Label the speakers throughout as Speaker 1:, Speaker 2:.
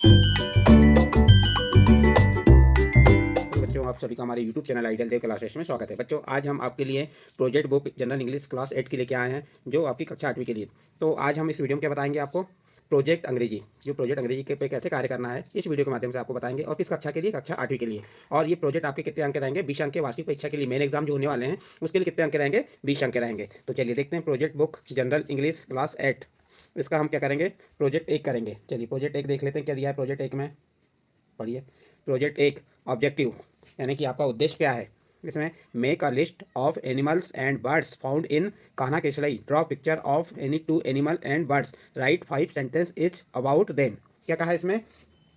Speaker 1: तो बच्चों, आप सभी का हमारे YouTube चैनल आइडियल देव क्लासेस में स्वागत है। बच्चों, आज हम आपके लिए project book general English class 8 की लेके आए हैं, जो आपकी कक्षा 8वीं के लिए। तो आज हम इस वीडियो में क्या बताएंगे आपको, प्रोजेक्ट अंग्रेजी। जो प्रोजेक्ट अंग्रेजी के पे कैसे कार्य करना है, इस वीडियो के माध्यम से आपको बताएंगे। और किस कक्षा के लिए, कक्षा 8वीं के लिए। और ये प्रोजेक्ट आपके कितने अंक के रहेंगे, 20 अंक के वार्षिक परीक्षा के लिए मेन एग्जाम जो होने वाले हैं उसके लिए कितने अंक के रहेंगे, 20 अंक के रहेंगे। तो चलिए देखते हैं project book general English class 8, इसका हम क्या करेंगे, प्रोजेक्ट 1 करेंगे। चलिए प्रोजेक्ट 1 देख लेते हैं क्या दिया है प्रोजेक्ट 1 में, पढ़िए। प्रोजेक्ट 1 ऑब्जेक्टिव, यानी कि आपका उद्देश्य क्या है। इसमें make a list of animals and birds found in Kanha केसलई, draw picture of any 2 animal and birds, write 5 sentence each about them. क्या कहा है इसमें,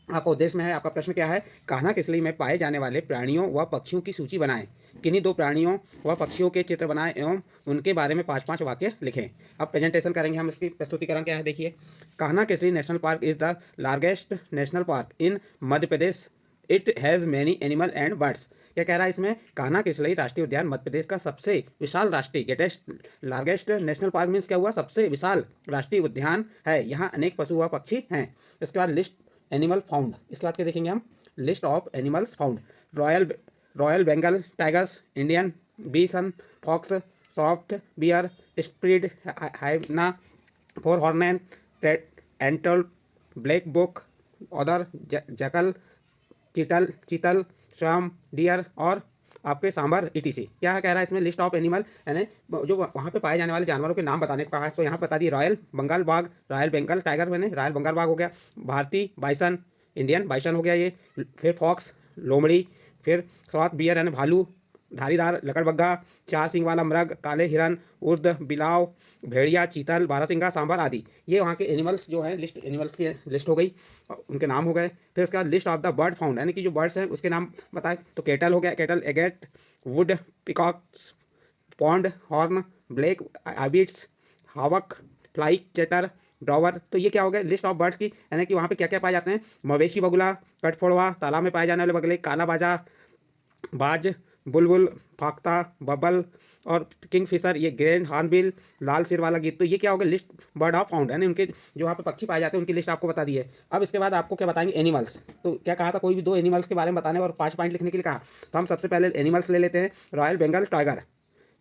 Speaker 1: आपका उद्देश्य में है, आपका प्रश्न क्या है, कान्हा किसली में पाए जाने वाले प्राणियों व पक्षियों की सूची बनाएं। किन्हीं 2 प्राणियों व पक्षियों के चित्र बनाएं एवं उनके बारे में 5-5 वाक्य लिखें। अब प्रेजेंटेशन करेंगे हम, इसकी प्रस्तुतिकरण क्या है देखिए। Kanha Kesari national park is the largest national park in Madhya Pradesh. It has many animal and birds. क्या कह रहा है इसमें, कान्हा किसलई राष्ट्रीय उद्यान मध्य प्रदेश का सबसे विशाल राष्ट्रीय greatest largest national park means क्या हुआ, सबसे विशाल राष्ट्रीय उद्यान है। यहाँ अनेक पशु व पक्षी हैं। इसके बाद लिस्ट एनिमल फाउंड, इसके बाद क्या देखेंगे हम, list of animals found. Royal royal Bengal tigers, Indian bison, fox, soft bear, striped hyena, four horn, antelope, black buck, other jackal, chital chital, Shyam dear और आपके सांबर ईटीसी। क्या कह रहा है इसमें, लिस्ट ऑफ एनिमल, यानी जो वहाँ पे पाए जाने वाले जानवरों के नाम बताने को कहा है। तो यहाँ बता दिए रॉयल बंगाल बाघ, रॉयल बंगाल टाइगर, मैंने रॉयल बंगाल बाघ हो गया, भारतीय बाइसन, इंडियन बाइसन हो गया ये, फिर फॉक्स लोमड़ी, फिर स्वात बियर यानी भालू, धारीदार लकड़बग्गा, 4 सींग वाला मृग, काले हिरन, उर्द बिलाव, भेड़िया, चीतल, बारहसिंगा, सांभर आदि। ये वहाँ के एनिमल्स जो हैं, लिस्ट एनिमल्स की लिस्ट हो गई, उनके नाम हो गए। फिर उसके बाद list of the bird found, यानी कि जो बर्ड्स हैं उसके नाम बताए। तो केटल हो गया, cattle, egret, wood peacock, pond heron, black ibis, hawk, flycatcher, ड्रॉवर। तो ये क्या हो गया, लिस्ट ऑफ बर्ड्स की, यानी कि वहाँ पे क्या क्या पाए जाते हैं, मवेशी बगुला, कटफोड़वा, तालाब में पाए जाने वाले बगले, काला बाजा, बाज, बुलबुल, फाख्ता, बबल और किंगफिशर, ये ग्रैंड हॉर्नबिल, लाल सिर वाला गीत। तो ये क्या होगा, लिस्ट बर्ड ऑफ फाउंड, यानी उनके जो वहाँ पे पक्षी पाए जाते हैं उनकी लिस्ट आपको बता दी है। अब इसके बाद आपको क्या बताएंगे, एनिमल्स। तो क्या कहा था, कोई भी 2 एनिमल्स के बारे में बताने और 5 पॉइंट लिखने के लिए कहा। तो हम सबसे पहले एनिमल्स ले लेते हैं, रॉयल बंगाल टाइगर।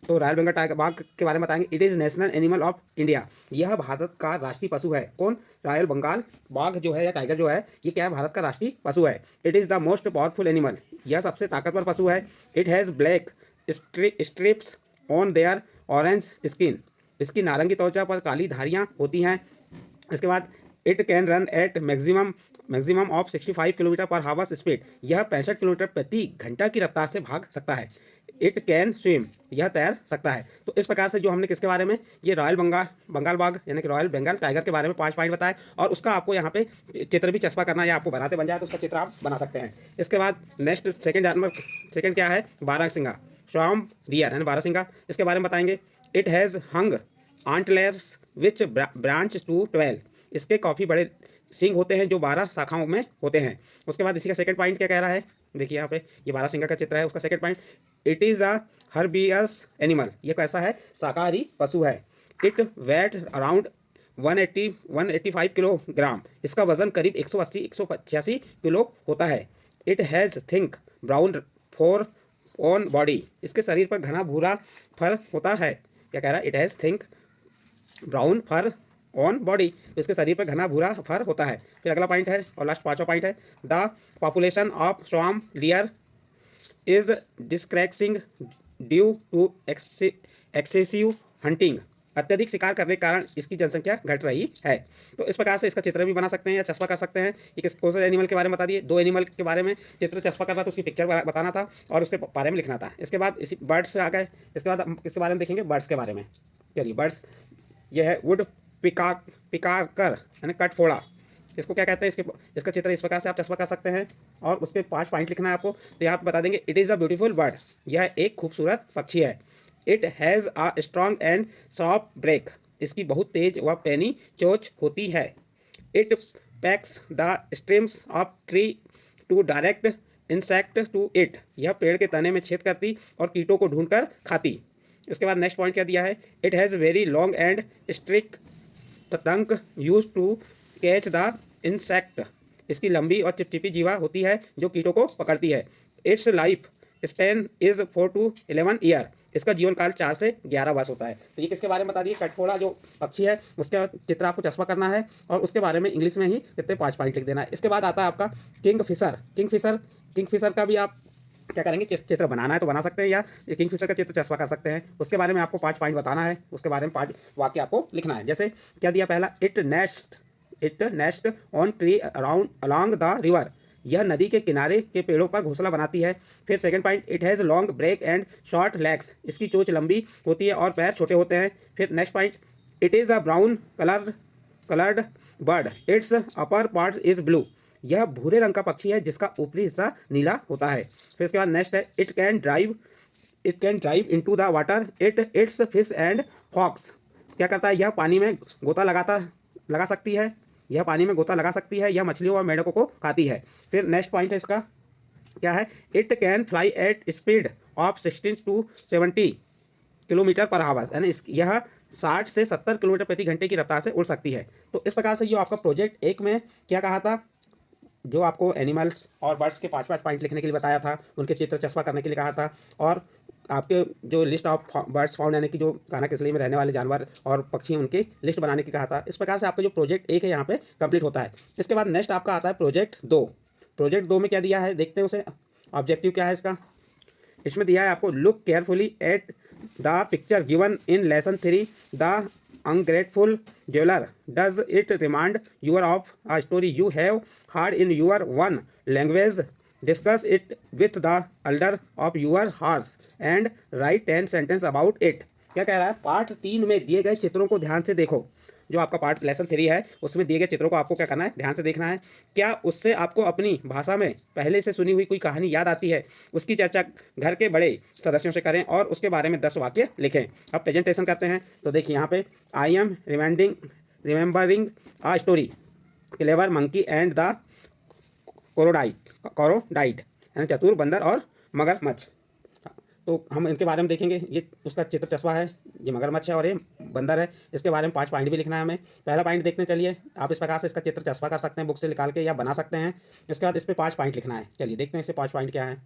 Speaker 1: तो रॉयल बंगाल टाइगर बाघ के बारे में बताएंगे। It is national animal of India, यह भारत का राष्ट्रीय पशु है। कौन, रॉयल बंगाल बाघ जो है या टाइगर जो है, ये क्या है, भारत का राष्ट्रीय पशु है। It is the most powerful animal, यह सबसे ताकतवर पशु है। It has black strips on their orange skin, इसकी नारंगी त्वचा पर काली धारियाँ होती हैं। इसके बाद it can run at maximum of 65 kilometre पर हावर्स स्पीड, यह 65 किलोमीटर प्रति घंटा की रफ्तार से भाग सकता है। इट कैन स्विम, यह तैर सकता है। तो इस प्रकार से जो हमने किसके बारे में, ये रॉयल बंगाल बाघ यानी कि रॉयल बंगाल टाइगर के बारे में 5 पॉइंट बताए। और उसका आपको यहाँ पे चित्र भी चस्पा करना है, या आपको बनाते बन जाए तो उसका चित्र आप बना सकते हैं। इसके बाद नेक्स्ट सेकंड जानवर, सेकंड क्या है, बारहसिंगा, स्वाम डियर यानी बारहसिंगा, इसके बारे में बताएंगे। It has hung antlers which branch to 12, इसके काफ़ी बड़े सींग होते हैं जो 12 शाखाओं में होते हैं। उसके बाद इसी का सेकंड पॉइंट क्या कह रहा है, देखिए यहाँ पे ये बारहसिंगा का चित्र है, उसका second point, it is a herbivorous animal, ये कैसा है, शाकाहारी पशु है। इट वेट अराउंड 185 किलोग्राम, इसका वजन करीब 180-185 किलो होता है। It has thick brown four on body, इसके शरीर पर घना भूरा फर होता है। क्या कह रहा है, it has thick brown fur on body, तो इसके शरीर पर घना भूरा फर होता है। फिर अगला पॉइंट है और लास्ट 5वां पॉइंट है, the population of swamp deer is decreasing due to excessive hunting, अत्यधिक शिकार करने के कारण इसकी जनसंख्या घट रही है। तो इस प्रकार से इसका चित्र भी बना सकते हैं या चस्पा कर सकते हैं। ये किस कौन से एनिमल के बारे में बता दिए, 2 एनिमल के बारे में चित्र चस्पा करना, तो उसकी पिक्चर बताना था और उसके बारे में लिखना था। इसके बाद इसी बर्ड्स से आ गए, इसके बाद हम किसके बारे में देखेंगे, बर्ड्स के बारे में। चलिए बर्ड्स, ये है वुड पिकारकर यानी कटफोड़ा, इसको क्या कहते हैं, इसका चित्र इस प्रकार से आप चस्पा कर सकते हैं और उसके 5 पॉइंट लिखना है आपको। तो यहाँ पे बता देंगे, it is a beautiful bird, यह एक खूबसूरत पक्षी है। It has a strong and sharp beak, इसकी बहुत तेज व पैनी चोंच होती है। It pecks the streams of tree to direct insect to it, यह पेड़ के तने में छेद करती और कीटों को ढूंढकर खाती। इसके बाद नेक्स्ट पॉइंट क्या दिया है, it has very long and sticky tongue used to catch the insect, इसकी लंबी और चिपचिपी जीवा होती है जो कीटों को पकड़ती है। It's life span is 4 to 11 year. इसका जीवन काल 4 से 11 वर्ष होता है। तो ये किसके बारे में बता दिए, कटफोड़ा जो पक्षी है उसका चित्र आपको चस्पा करना है और उसके बारे में इंग्लिश में ही कितने 5 पॉइंट लिख देना है। इसके बाद आता है आपका किंगफिशर। किंगफिशर का भी आप क्या करेंगे, चित्र बनाना है तो बना सकते हैं या किंगफिशर का चित्र चस्पा कर सकते हैं। उसके बारे में आपको 5 पॉइंट बताना है, उसके बारे में 5 वाक्य आपको लिखना है। जैसे क्या दिया पहला, it nest on tree around along the river. यह नदी के किनारे के पेड़ों पर घोंसला बनाती है। फिर second point, it has long beak and short legs. इसकी चोंच लंबी होती है और पैर छोटे होते हैं। फिर next point, it is a brown coloured bird, it's upper part is blue. यह भूरे रंग का पक्षी है जिसका ऊपरी हिस्सा नीला होता है। फिर इसके बाद नेक्स्ट है, it can dive into the water, it's fish and hawks. क्या करता है, यह पानी में गोता लगा सकती है। यह पानी में गोता लगा सकती है, यह मछलियों और मेंढकों को खाती है। फिर नेक्स्ट पॉइंट है इसका क्या है, it can fly at speed of 16 to 70 kilometre per hour, यानी यह 60 से 70 किलोमीटर प्रति घंटे की रफ्तार से उड़ सकती है। तो इस प्रकार से जो आपका प्रोजेक्ट एक में क्या कहा था, जो आपको एनिमल्स और बर्ड्स के 5 पॉइंट लिखने के लिए बताया था, उनके चित्र चस्पा करने के लिए कहा था, और आपके जो लिस्ट ऑफ बर्ड्स फाउंड यानी कि जो कान्हा किसली में रहने वाले जानवर और पक्षी उनकी लिस्ट बनाने की कहा था। इस प्रकार से आपका जो प्रोजेक्ट एक है यहाँ पे कंप्लीट होता है। इसके बाद नेक्स्ट आपका आता है प्रोजेक्ट 2। प्रोजेक्ट 2 में क्या दिया है देखते हैं उसे। ऑब्जेक्टिव क्या है इसका, इसमें दिया है आपको, look carefully at the picture given in lesson 3 the ungrateful jeweler. Does it remind you of a story you have heard in your own language? Discuss it with the elder of your house and write 10 sentences about it. क्या कह रहा है, part 3 में दिए गए चित्रों को ध्यान से देखो। जो आपका पार्ट लेसन 3 है उसमें दिए गए चित्रों को आपको क्या करना है, ध्यान से देखना है। क्या उससे आपको अपनी भाषा में पहले से सुनी हुई कोई कहानी याद आती है, उसकी चर्चा घर के बड़े सदस्यों से करें और उसके बारे में 10 वाक्य लिखें। अब प्रेजेंटेशन करते हैं। तो देखिए यहाँ पे, I am remembering a story, clever monkey and the crocodile, यानी चतुर बंदर और मगरमच्छ। तो हम इनके बारे में देखेंगे। ये उसका चित्र चस्पा है, ये मगरमच्छ है और ये बंदर है। इसके बारे में 5 पॉइंट भी लिखना है हमें। पहला पॉइंट देखते चलिए, आप इस प्रकार से इसका चित्र चस्पा कर सकते हैं बुक से निकाल के या बना सकते हैं। इसके बाद इस पर 5 पॉइंट लिखना है। चलिए देखते हैं इससे 5 पॉइंट क्या है।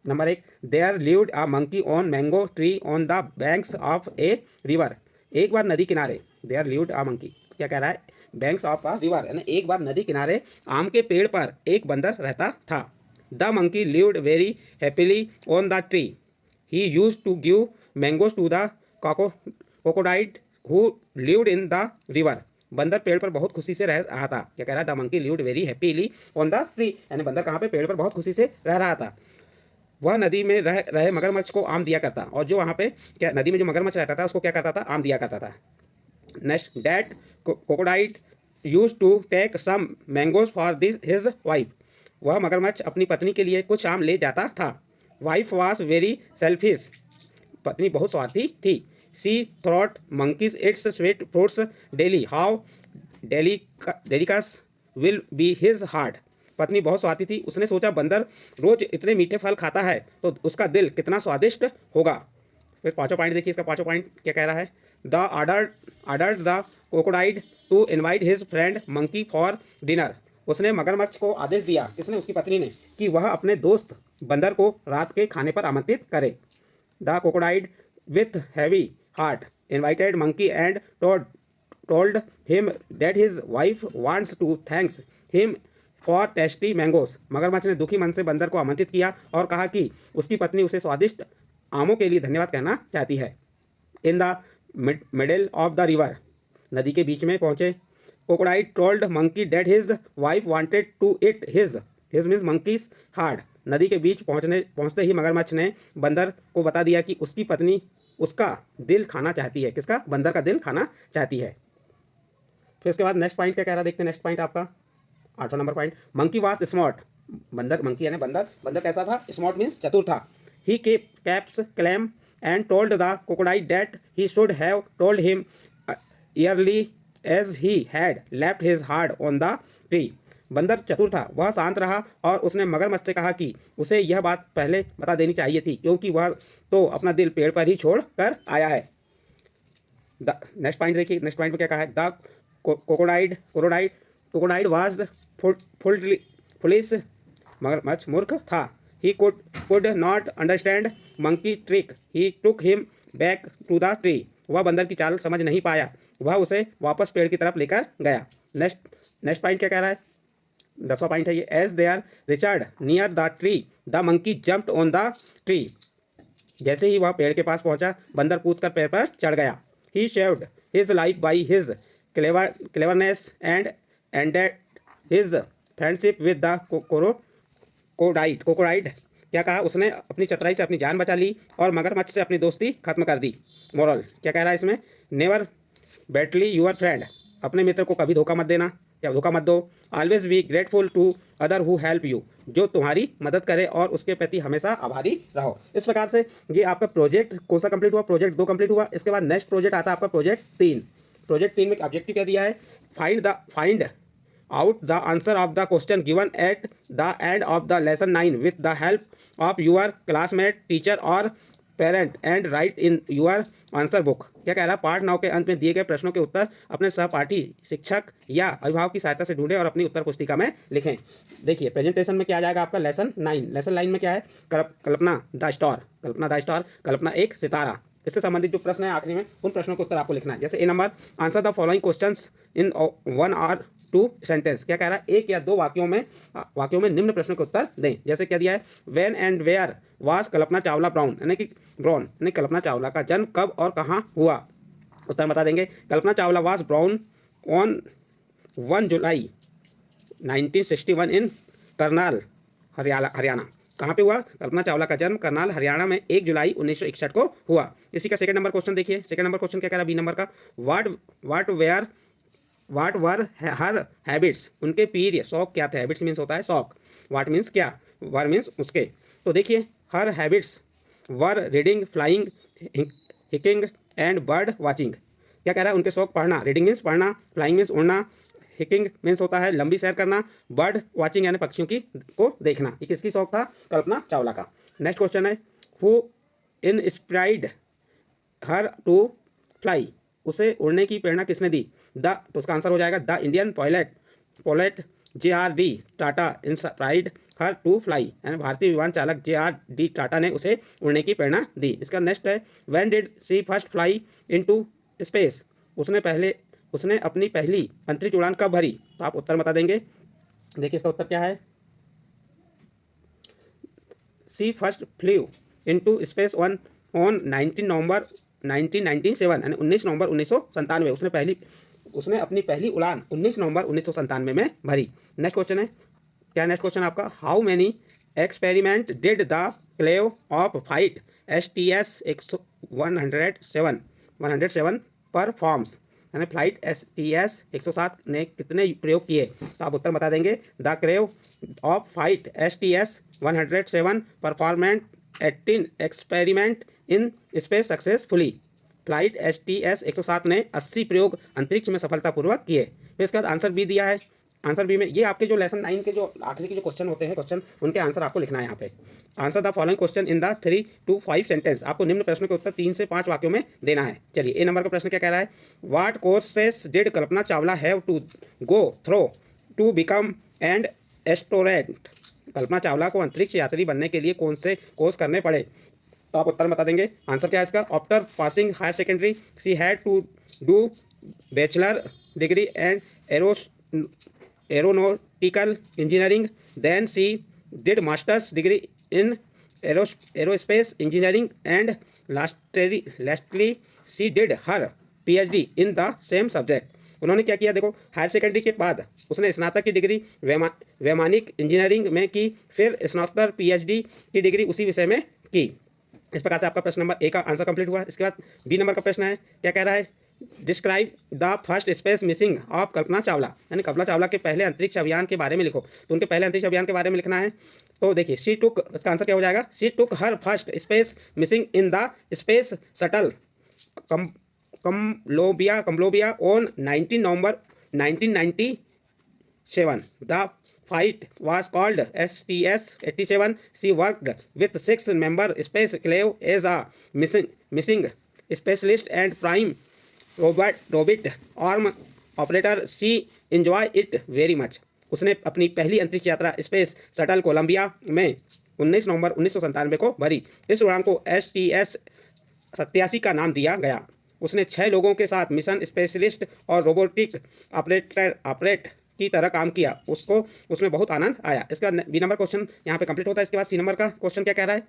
Speaker 1: Number 1, there lived a monkey on mango tree on the banks of a river. एक बार नदी किनारे, देयर लिव्ड अ मंकी, क्या कह रहा है, बैंक्स ऑफ अ रिवर, यानी एक बार नदी किनारे आम के पेड़ पर एक बंदर रहता था। The monkey lived very happily on the tree, he used to give mangoes to the crocodile who lived in the river। बंदर पेड़ पर बहुत खुशी से रह रहा था। क्या कह रहा है, the monkey lived very happily on the tree, यानी बंदर कहाँ पे, पेड़ पर बहुत खुशी से रह रहा था। वह नदी में रह रहे मगरमच्छ को आम दिया करता, और जो वहाँ पे क्या नदी में जो मगरमच्छ रहता था उसको क्या करता था, आम दिया करता था। Next, that crocodile use to take some mangoes for this his wife. वह मगरमच्छ अपनी पत्नी के लिए कुछ आम ले जाता था। वाइफ वॉज वेरी सेल्फिश, पत्नी बहुत स्वार्थी थी। सी थ्रॉट monkeys eats sweet fruits daily, how delicious will be his heart. पत्नी बहुत स्वार्थी थी, उसने सोचा बंदर रोज इतने मीठे फल खाता है तो उसका दिल कितना स्वादिष्ट होगा। फिर 5वां पॉइंट देखिए, इसका 5वां पॉइंट क्या कह रहा है, the ordered the crocodile to invite his friend monkey for dinner. उसने मगरमच्छ को आदेश दिया, किसने, उसकी पत्नी ने, कि वह अपने दोस्त बंदर को रात के खाने पर आमंत्रित करे। The crocodile with heavy heart invited monkey and told him that his wife wants to thanks him for tasty mangoes. मगरमच्छ ने दुखी मन से बंदर को आमंत्रित किया और कहा कि उसकी पत्नी उसे स्वादिष्ट आमों के लिए धन्यवाद कहना चाहती है। In the middle of the river, नदी के बीच में पहुंचे, crocodile told monkey that his wife wanted to eat his means monkey's heart. नदी के बीच पहुंचते ही मगरमच्छ ने बंदर को बता दिया कि उसकी पत्नी उसका दिल खाना चाहती है। किसका, बंदर का दिल खाना चाहती है। फिर उसके बाद नेक्स्ट पॉइंट क्या कह रहा है, देखते हैं नेक्स्ट पॉइंट आपका 8वां number point, monkey was smart. बंदर, मंकी यानी बंदर कैसा था, स्मार्ट मीन्स चतुर था। He keeps calm and told the crocodile that he should have told him earlier as he had left his heart on the tree. बंदर चतुर था, वह शांत रहा और उसने मगरमच्छ से कहा कि उसे यह बात पहले बता देनी चाहिए थी, क्योंकि वह तो अपना दिल पेड़ पर ही छोड़ कर आया है। नेक्स्ट पॉइंट देखिए, नेक्स्ट पॉइंट में क्या कहा है, the crocodile crocodile was foolish, मगरमच्छ मूर्ख था। He could not understand monkey trick, he took him back to the tree, वह बंदर की चाल समझ नहीं पाया, वह उसे वापस पेड़ की तरफ लेकर गया। नेक्स्ट पॉइंट क्या कह रहा है, 10वां पॉइंट है ये। As they are reached near the tree the monkey jumped on the tree, जैसे ही वह पेड़ के पास पहुंचा बंदर कूद कर पेड़ पर चढ़ गया। He saved his life by his cleverness and ended his friendship with the कोकोडाइट, क्या कहा उसने अपनी चतुराई से अपनी जान बचा ली और मगरमच्छ से अपनी दोस्ती खत्म कर दी। मोरल क्या कह रहा है इसमें, नेवर बेटली यूर फ्रेंड, अपने मित्र को कभी धोखा मत देना या धोखा मत दो। Always be grateful to other who help you, जो तुम्हारी मदद करे और उसके प्रति हमेशा आभारी रहो। इस प्रकार से ये आपका प्रोजेक्ट कौन सा कंप्लीट हुआ, प्रोजेक्ट 2 कंप्लीट हुआ। इसके बाद नेक्स्ट प्रोजेक्ट आता है आपका प्रोजेक्ट 3। प्रोजेक्ट 3 में ऑब्जेक्टिव क्या दिया है, find out the answer of the question given at the end of the lesson 9 with the help of your classmate, teacher or parent and write in your answer book। क्या कह रहा है, part 9 के अंत में दिए गए प्रश्नों के उत्तर अपने सहपाठी, शिक्षक या अभिभावक की सहायता से ढूंढें और अपनी उत्तर पुस्तिका में लिखें। देखिए प्रेजेंटेशन में क्या आ जाएगा आपका लेसन 9। लेसन 9 में क्या है, कल्पना द स्टार, कल्पना एक सितारा। इससे संबंधित जो प्रश्न है आखिरी में उन प्रश्नों के उत्तर आपको लिखना है। जैसे A number, answer the following questions in 1 और 2 सेंटेंस। क्या कह रहा है, 1 या 2 वाक्यों में निम्न प्रश्नों के उत्तर दें। जैसे क्या दिया है, when and where was Kalpana Chawla born, यानी कल्पना चावला का जन्म कब और कहाँ हुआ। उत्तर बता देंगे, Kalpana Chawla was brown on 1 जुलाई 1961 इन करनाल, हरियाणा। कहाँ पे हुआ, कल्पना चावला का जन्म करनाल हरियाणा में 1 जुलाई 1961 को हुआ। इसी का सेकंड नंबर क्वेश्चन देखिए। सेकंड नंबर क्वेश्चन क्या कह रहा है, बी नंबर का, वाट वर हर हैबिट्स, उनके प्रिय शौक क्या थे। हैबिट्स मीन्स होता है शौक, वाट मीन्स क्या, वर मीन्स उसके। तो देखिए her habits were reading, flying, hiking and bird watching. क्या कह रहा है, उनके शौक पढ़ना, रीडिंग मीन्स पढ़ना, फ्लाइंग मीन्स उड़ना, हिकिंग मीन्स होता है लंबी सैर करना, बर्ड वाचिंग यानी पक्षियों की को देखना। ये किसकी शौक था, कल्पना चावला का। नेक्स्ट क्वेश्चन है, who inspired her to fly, उसे उड़ने की प्रेरणा किसने दी। तो उसका आंसर हो जाएगा the Indian pilot JRD Tata inspired her to fly, यानी भारतीय विमान चालक JRD टाटा ने उसे उड़ने की प्रेरणा दी। इसका नेक्स्ट है, when did she first fly into space, उसने अपनी पहली अंतरिक्ष उड़ान कब भरी। तो आप उत्तर बता देंगे। देखिए इसका उत्तर क्या है, she first flu into space on 19 नवंबर 1997, यानी 19 नवंबर 1997 उसने अपनी पहली उड़ान 19 नवंबर 1997 में भरी। नेक्स्ट क्वेश्चन है, क्या नेक्स्ट क्वेश्चन आपका, how many experiment did the crew of flight STS 107 performs, यानी फ्लाइट STS 107 ने कितने प्रयोग किए। तो आप उत्तर बता देंगे, the crave of flight STS 107 performant 18 experiment in space successfully, flight STS 107 ने 80 प्रयोग अंतरिक्ष में सफलतापूर्वक किए। फिर इसके बाद आंसर बी दिया है। आंसर बी में ये आपके जो लेसन 9 के जो आखिरी के जो क्वेश्चन होते हैं, क्वेश्चन उनके आंसर आपको लिखना है यहाँ पे। Answer the following question in the 3 to 5 sentence, आपको निम्न प्रश्नों के उत्तर 3 से 5 वाक्यों में देना है। चलिए ए नंबर का प्रश्न क्या कह रहा है, what courses did Kalpana Chawla have to go through to become and astronaut, Kalpana Chawla को अंतरिक्ष यात्री बनने के लिए कौन से कोर्स करने पड़े। तो आप उत्तर बता देंगे। आंसर क्या है इसका, after passing higher secondary she had to do bachelor degree and aeronautical engineering, then she did masters degree in aerospace engineering and lastly she did her PhD in the same subject. उन्होंने क्या किया, देखो higher secondary के बाद उसने स्नातक की degree वैमानिक इंजीनियरिंग में की, फिर स्नातक PhD की डिग्री उसी विषय में की। इस प्रकार से आपका प्रश्न नंबर ए का आंसर कंप्लीट हुआ। इसके बाद बी नंबर का प्रश्न है, क्या कह रहा है, describe the first space mission of Kalpana Chawla, यानी कल्पना चावला के पहले अंतरिक्ष अभियान के बारे में लिखो। तो उनके पहले अंतरिक्ष अभियान के बारे में लिखना है। तो देखिए शी टुक, इसका आंसर क्या हो जाएगा, she took her first space missing in the space shuttle Cambodia on 19 November 1997। The fight was called STS 87. She worked with 6-member space clave as a missing specialist and prime robot arm operator she enjoy it very much. उसने अपनी पहली अंतरिक्ष यात्रा space shuttle Columbia में 19 नवंबर 1997 को भरी। इस उड़ान को STS 87 का नाम दिया गया। उसने 6 लोगों के साथ मिशन स्पेशलिस्ट और रोबोटिक ऑपरेट की तरह काम किया। उसको उसमें बहुत आनंद आया। इसका बी नंबर क्वेश्चन यहाँ पे कंप्लीट होता है। इसके बाद सी नंबर का क्वेश्चन क्या कह रहा है,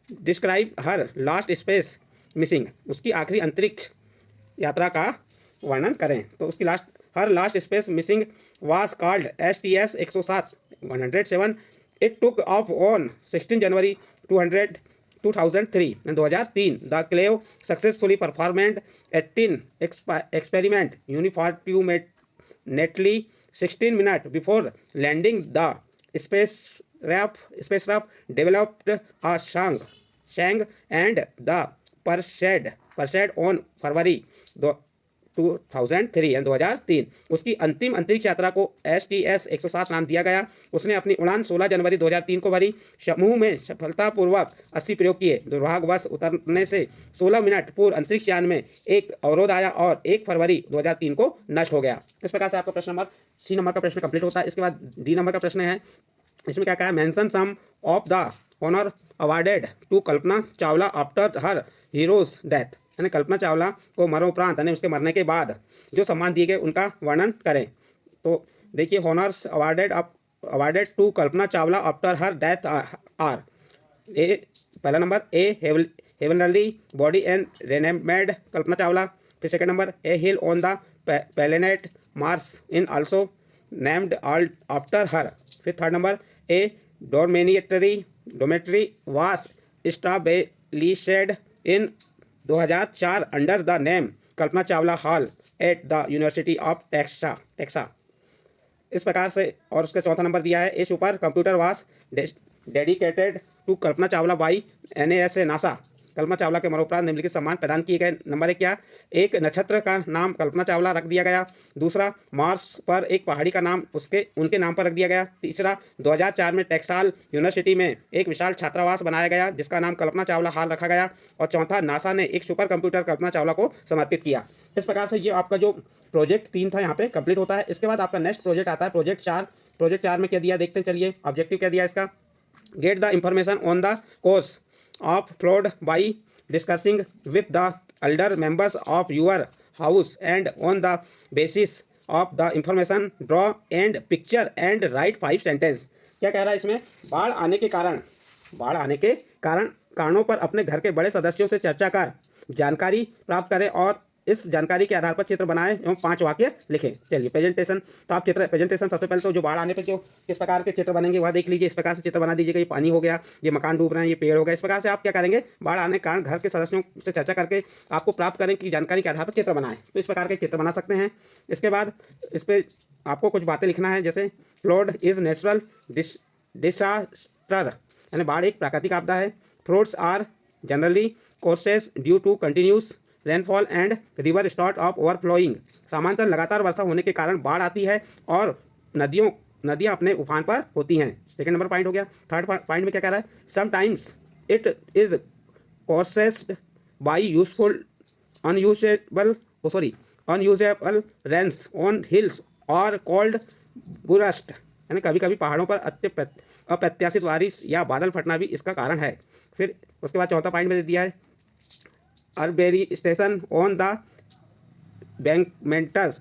Speaker 1: describe her last space mission. उसकी आखिरी अंतरिक्ष यात्रा का वर्णन करें। तो उसकी her last space mission was called STS 107 it took off on 16 January 2003 the crew successfully performed 18 experiment unfortunately 16 minute before landing the spacecraft developed a sang and the Perseid on February 2003 यानी 2003। उसकी अंतिम अंतरिक्ष यात्रा को STS 107 नाम दिया गया। उसने अपनी उड़ान 16 जनवरी 2003 को भरी। समूह में सफलतापूर्वक 80 प्रयोग किए। दुर्भाग्यवश उतरने से 16 मिनट पूर्व अंतरिक्ष यान में एक अवरोध आया और 1 फरवरी 2003 को नष्ट हो गया। इस प्रकार से आपका प्रश्न नंबर सी नंबर का प्रश्न कंप्लीट होता है। इसके बाद डी नंबर का प्रश्न है, इसमें क्या कहा है, mention some of the honour awarded to Kalpana Chawla after her heroes death. यानी कल्पना चावला को मरणोपरांत यानी उसके मरने के बाद जो सम्मान दिए गए उनका वर्णन करें। तो देखिए, honours awarded to Kalpana Chawla after her death are a, पहला number a heavenly body and renamed Kalpana Chawla. फिर second number a hill on the planet Mars in also named after her. फिर third number a dormitory was established in 2004 under the name Kalpana Chawla hall at the university of Texas. इस प्रकार से, और उसका चौथा number दिया है, ए सुपर कंप्यूटर वास dedicated to Kalpana Chawla by NASA NASA. Kalpana Chawla के मरणोपरांत निम्नलिखित सम्मान प्रदान किए गए। नंबर 1 क्या, एक नक्षत्र का नाम कल्पना चावला रख दिया गया। दूसरा, मार्स पर एक पहाड़ी का नाम उनके नाम पर रख दिया गया। तीसरा, 2004 में टेक्साल यूनिवर्सिटी में एक विशाल छात्रावास बनाया गया जिसका नाम कल्पना चावला हॉल रखा गया। और चौथा, नासा ने एक सुपर कंप्यूटर कल्पना चावला को समर्पित किया। इस प्रकार से ये आपका जो प्रोजेक्ट 3 था यहाँ पे कंप्लीट होता है। इसके बाद आपका नेक्स्ट प्रोजेक्ट आता है प्रोजेक्ट 4। प्रोजेक्ट 4 में क्या दिया देखते हैं, चलिए। ऑब्जेक्टिव क्या दिया इसका, get the information on the course of fraud by discussing with the elder members of your house and on the basis of the information draw and picture and write 5 sentence। क्या कह रहा है इसमें, बाढ़ आने के कारणों पर अपने घर के बड़े सदस्यों से चर्चा कर जानकारी प्राप्त करें और इस जानकारी के आधार पर चित्र बनाएं एवं 5 वाक्य लिखें। चलिए प्रेजेंटेशन, तो आप प्रेजेंटेशन सबसे पहले तो जो बाढ़ आने पर जो किस प्रकार के चित्र बनेंगे वह देख लीजिए। इस प्रकार से चित्र बना दीजिएगा, ये पानी हो गया, ये मकान डूब रहे हैं, ये पेड़ हो गया। इस प्रकार से आप क्या करेंगे, बाढ़ आने के कारण घर के सदस्यों से चर्चा करके आपको प्राप्त करें कि जानकारी के आधार पर चित्र बनाएं। तो इस प्रकार के चित्र बना सकते हैं। इसके बाद इस पर आपको कुछ बातें लिखना है, जैसे फ्लड इज नेचुरल डिसास्टर यानी बाढ़ एक प्राकृतिक आपदा है। Floods are generally causes due to continuous rainfall and river start of overflowing. सामान्यतः लगातार वर्षा होने के कारण बाढ़ आती है और नदियां अपने उफान पर होती हैं। सेकंड नंबर पॉइंट हो गया। थर्ड पॉइंट में क्या कह रहा है, sometimes it is caused by unusual rains on hills और कॉल्ड बुरस्ट यानी कभी कभी पहाड़ों पर अप्रत्याशित बारिश या बादल फटना भी इसका कारण है। फिर उसके बाद चौथा पॉइंट में दिया है, urbanisation on the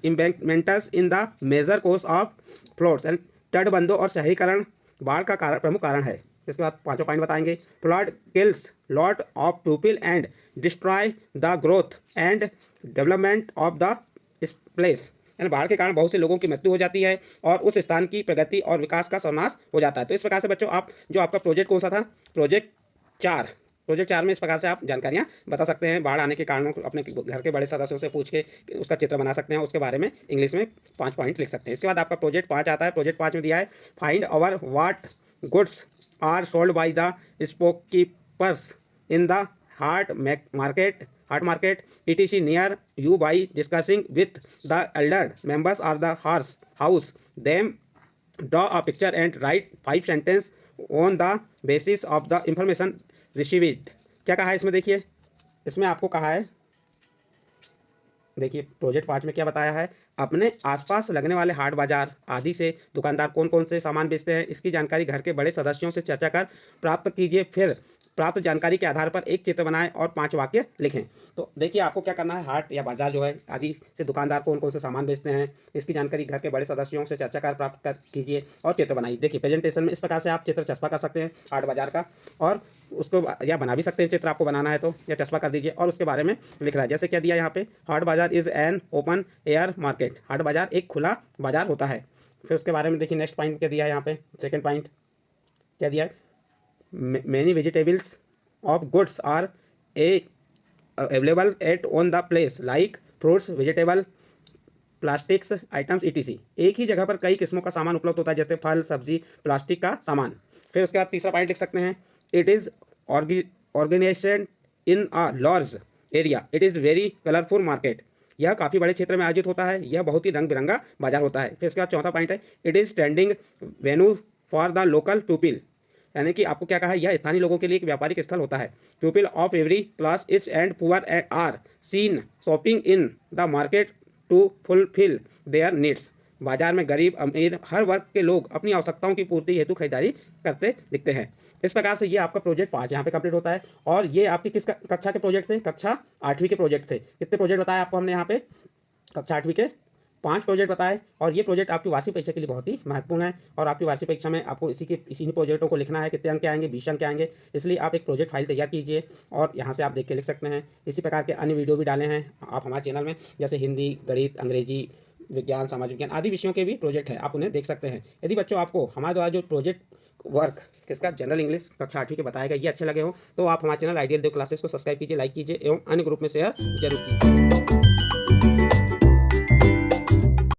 Speaker 1: embankments in the major cause of floods and तटबंधों और शहरीकरण बाढ़ का प्रमुख कारण है। इसके बाद 5वां पॉइंट बताएंगे, flood kills lot of people and destroy the growth and development of the place यानी बाढ़ के कारण बहुत से लोगों की मृत्यु हो जाती है और उस स्थान की प्रगति और विकास का सर्वनाश हो जाता है। तो इस प्रकार से बच्चों आप जो आपका प्रोजेक्ट कौन सा था, प्रोजेक्ट 4 में इस प्रकार से आप जानकारियां बता सकते हैं। बाढ़ आने के कारणों को अपने घर के बड़े सदस्यों से पूछ के उसका चित्र बना सकते हैं, उसके बारे में इंग्लिश में 5 पॉइंट लिख सकते हैं। इसके बाद आपका प्रोजेक्ट 5 आता है। प्रोजेक्ट 5 में दिया है, find out what goods are sold by the shopkeepers in the haat market etc near you by discussing with the elder members of the house them draw a picture and write 5 sentence on the basis of the information received. क्या कहा है इसमें, देखिए इसमें आपको कहा है, देखिए प्रोजेक्ट 5 में क्या बताया है, अपने आसपास लगने वाले हाट बाजार आदि से दुकानदार कौन कौन से सामान बेचते हैं, इसकी जानकारी घर के बड़े सदस्यों से चर्चा कर प्राप्त कीजिए। फिर प्राप्त जानकारी के आधार पर एक चित्र बनाएं और 5 वाक्य लिखें। तो देखिए आपको क्या करना है, हाट या बाजार जो है आदि से दुकानदार कौन कौन से सामान बेचते हैं, इसकी जानकारी घर के बड़े सदस्यों से चर्चा कर प्राप्त कर कीजिए और चित्र बनाइए। देखिए प्रेजेंटेशन में इस प्रकार से आप चित्र चस्पा कर सकते हैं हाट बाजार का, और उसको या बना भी सकते हैं, चित्र आपको बनाना है तो, या चस्पा कर दीजिए और उसके बारे में लिख रहा है। जैसे क्या दिया यहाँ पे, haat bazaar is an open air market, haat बाजार एक खुला बाजार होता है। फिर उसके बारे में देखिए नेक्स्ट पॉइंट क्या दिया है यहाँ पे, सेकंड पॉइंट क्या दिया है, many vegetables of goods are available at on the place like fruits vegetable plastics items etc, एक ही जगह पर कई किस्मों का सामान उपलब्ध होता है, जैसे फल सब्जी प्लास्टिक का सामान। फिर उसके बाद तीसरा पॉइंट लिख सकते हैं, it is organisation in a large area, it is very colourful market, यह काफ़ी बड़े क्षेत्र में आयोजित होता है, यह बहुत ही रंग बिरंगा बाजार होता है। फिर इसके बाद चौथा पॉइंट है, it is trending venue for the local people, यानी कि आपको क्या कहा है, यह स्थानीय लोगों के लिए एक व्यापारिक स्थल होता है। People of every class is and poor are seen shopping in the market to fulfil their needs, बाजार में गरीब अमीर हर वर्ग के लोग अपनी आवश्यकताओं की पूर्ति हेतु खरीदारी करते दिखते हैं। इस प्रकार से ये आपका प्रोजेक्ट 5 यहाँ पे कंप्लीट होता है। और ये आपकी किस कक्षा के प्रोजेक्ट थे, कक्षा 8वीं के प्रोजेक्ट थे। कितने प्रोजेक्ट बताए आपको हमने यहाँ पे, कक्षा 8वीं के 5 प्रोजेक्ट बताए। और ये प्रोजेक्ट आपकी वार्षिक परीक्षा के लिए बहुत ही महत्वपूर्ण है, और आपकी वार्षिक परीक्षा में आपको इसी प्रोजेक्टों को लिखना है। कितने अंक के आएंगे, 20 अंक के आएंगे, इसलिए आप एक प्रोजेक्ट फाइल तैयार कीजिए और यहाँ से आप देख के लिख सकते हैं। इसी प्रकार के अन्य वीडियो भी डाले हैं आप हमारे चैनल में, जैसे हिंदी, गणित, अंग्रेजी, विज्ञान, समाज विज्ञान आदि विषयों के भी प्रोजेक्ट हैं, आप उन्हें देख सकते हैं। यदि बच्चों आपको हमारे द्वारा जो प्रोजेक्ट वर्क किसका, जनरल इंग्लिश कक्षा 8वीं के बताएगा, ये अच्छे लगे हो तो आप हमारे चैनल आइडियल देव क्लासेस को सब्सक्राइब कीजिए, लाइक कीजिए एवं अन्य ग्रुप में शेयर जरूर कीजिए।